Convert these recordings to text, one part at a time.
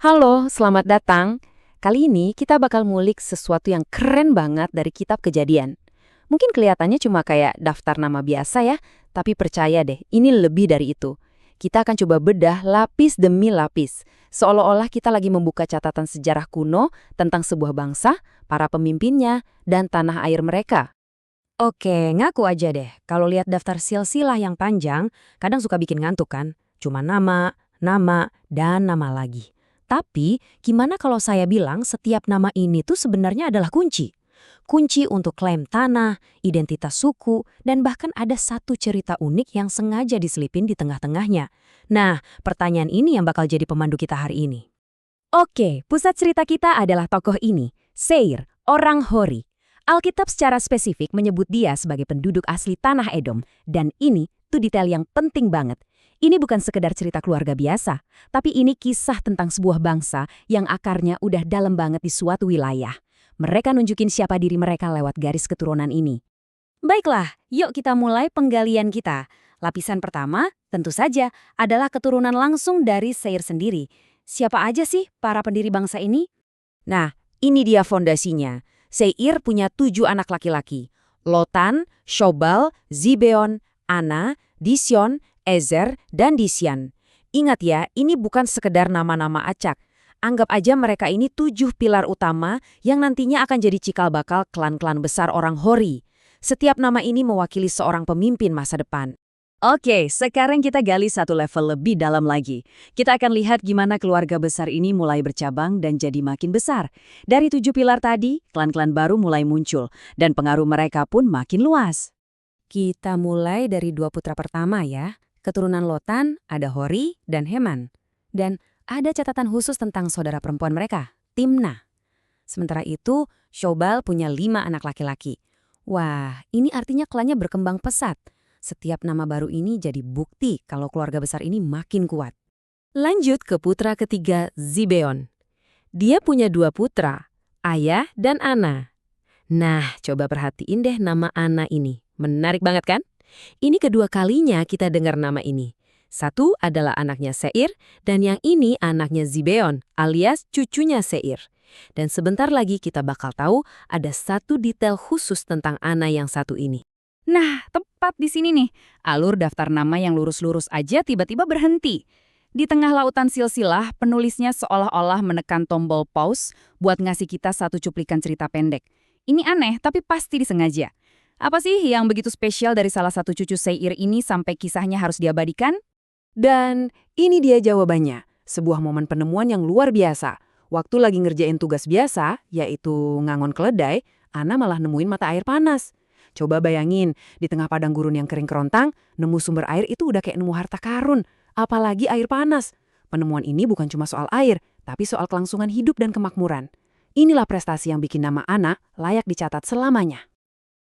Halo, selamat datang. Kali ini kita bakal ngulik sesuatu yang keren banget dari kitab Kejadian. Mungkin kelihatannya cuma kayak daftar nama biasa ya, tapi percaya deh, ini lebih dari itu. Kita akan coba bedah lapis demi lapis, seolah-olah kita lagi membuka catatan sejarah kuno tentang sebuah bangsa, para pemimpinnya, dan tanah air mereka. Oke, ngaku aja deh. Kalau lihat daftar silsilah yang panjang, kadang suka bikin ngantuk kan? Cuma nama, dan nama lagi. Tapi, gimana kalau saya bilang setiap nama ini tuh sebenarnya adalah kunci? Kunci untuk klaim tanah, identitas suku, dan bahkan ada satu cerita unik yang sengaja diselipin di tengah-tengahnya. Nah, pertanyaan ini yang bakal jadi pemandu kita hari ini. Oke, pusat cerita kita adalah tokoh ini, Seir, orang Hori. Alkitab secara spesifik menyebut dia sebagai penduduk asli tanah Edom, dan ini tuh detail yang penting banget. Ini bukan sekedar cerita keluarga biasa, tapi ini kisah tentang sebuah bangsa yang akarnya udah dalam banget di suatu wilayah. Mereka nunjukin siapa diri mereka lewat garis keturunan ini. Baiklah, yuk kita mulai penggalian kita. Lapisan pertama, tentu saja, adalah keturunan langsung dari Seir sendiri. Siapa aja sih para pendiri bangsa ini? Nah, ini dia fondasinya. Seir punya 7 anak laki-laki. Lotan, Shobal, Zibeon, Ana, Disyon, Ezer, dan Disyan. Ingat ya, ini bukan sekedar nama-nama acak. Anggap aja mereka ini 7 pilar utama yang nantinya akan jadi cikal bakal klan-klan besar orang Hori. Setiap nama ini mewakili seorang pemimpin masa depan. Oke, sekarang kita gali satu level lebih dalam lagi. Kita akan lihat gimana keluarga besar ini mulai bercabang dan jadi makin besar. Dari 7 pilar tadi, klan-klan baru mulai muncul, dan pengaruh mereka pun makin luas. Kita mulai dari 2 putra pertama ya. Keturunan Lotan, ada Hori dan Heman. Dan ada catatan khusus tentang saudara perempuan mereka, Timna. Sementara itu, Shobal punya 5 anak laki-laki. Wah, ini artinya klannya berkembang pesat. Setiap nama baru ini jadi bukti kalau keluarga besar ini makin kuat. Lanjut ke putra ketiga, Zibeon. Dia punya 2 putra, Ayah dan Ana. Nah, coba perhatiin deh nama Ana ini. Menarik banget kan? Ini kedua kalinya kita dengar nama ini. Satu adalah anaknya Seir, dan yang ini anaknya Zibeon, alias cucunya Seir. Dan sebentar lagi kita bakal tahu ada satu detail khusus tentang Ana yang satu ini. Nah, tepat di sini nih. Alur daftar nama yang lurus-lurus aja tiba-tiba berhenti. Di tengah lautan silsilah, penulisnya seolah-olah menekan tombol pause buat ngasih kita satu cuplikan cerita pendek. Ini aneh, tapi pasti disengaja. Apa sih yang begitu spesial dari salah satu cucu Seir ini sampai kisahnya harus diabadikan? Dan ini dia jawabannya, sebuah momen penemuan yang luar biasa. Waktu lagi ngerjain tugas biasa, yaitu ngangon keledai, Ana malah nemuin mata air panas. Coba bayangin, di tengah padang gurun yang kering kerontang, nemu sumber air itu udah kayak nemu harta karun, apalagi air panas. Penemuan ini bukan cuma soal air, tapi soal kelangsungan hidup dan kemakmuran. Inilah prestasi yang bikin nama Ana layak dicatat selamanya.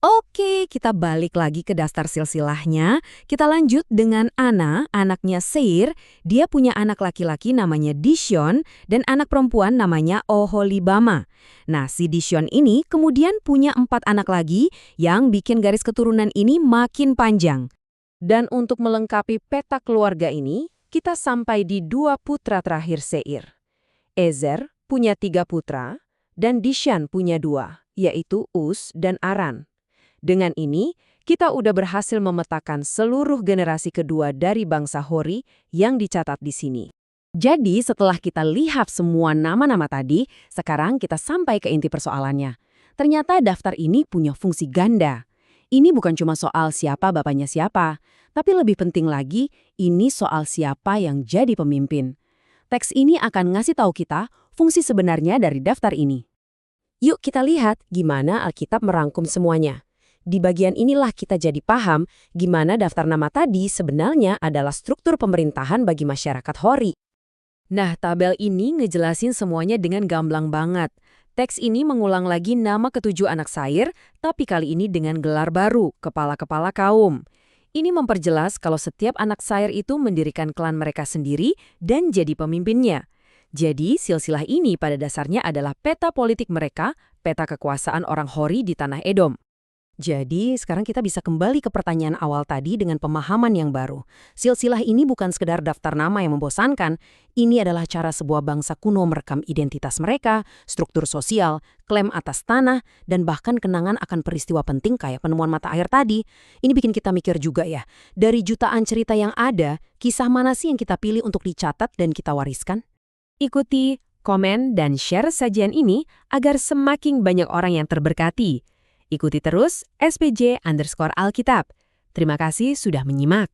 Oke, kita balik lagi ke daftar silsilahnya. Kita lanjut dengan Ana, anaknya Seir. Dia punya anak laki-laki namanya Disyon dan anak perempuan namanya Oholibama. Nah, si Disyon ini kemudian punya 4 anak lagi yang bikin garis keturunan ini makin panjang. Dan untuk melengkapi peta keluarga ini, kita sampai di 2 putra terakhir Seir. Ezer punya 3 putra, dan Disyan punya 2, yaitu Uz dan Aran. Dengan ini, kita udah berhasil memetakan seluruh generasi kedua dari bangsa Hori yang dicatat di sini. Jadi, setelah kita lihat semua nama-nama tadi, sekarang kita sampai ke inti persoalannya. Ternyata daftar ini punya fungsi ganda. Ini bukan cuma soal siapa bapaknya siapa, tapi lebih penting lagi, ini soal siapa yang jadi pemimpin. Teks ini akan ngasih tahu kita fungsi sebenarnya dari daftar ini. Yuk kita lihat gimana Alkitab merangkum semuanya. Di bagian inilah kita jadi paham gimana daftar nama tadi sebenarnya adalah struktur pemerintahan bagi masyarakat Hori. Nah, tabel ini ngejelasin semuanya dengan gamblang banget. Teks ini mengulang lagi nama ketujuh anak Seir, tapi kali ini dengan gelar baru, kepala-kepala kaum. Ini memperjelas kalau setiap anak Seir itu mendirikan klan mereka sendiri dan jadi pemimpinnya. Jadi, silsilah ini pada dasarnya adalah peta politik mereka, peta kekuasaan orang Hori di tanah Edom. Jadi, sekarang kita bisa kembali ke pertanyaan awal tadi dengan pemahaman yang baru. Silsilah ini bukan sekedar daftar nama yang membosankan, ini adalah cara sebuah bangsa kuno merekam identitas mereka, struktur sosial, klaim atas tanah, dan bahkan kenangan akan peristiwa penting kayak penemuan mata air tadi. Ini bikin kita mikir juga ya, dari jutaan cerita yang ada, kisah mana sih yang kita pilih untuk dicatat dan kita wariskan? Ikuti, komen, dan share sajian ini agar semakin banyak orang yang terberkati. Ikuti terus SPJ_Alkitab. Terima kasih sudah menyimak.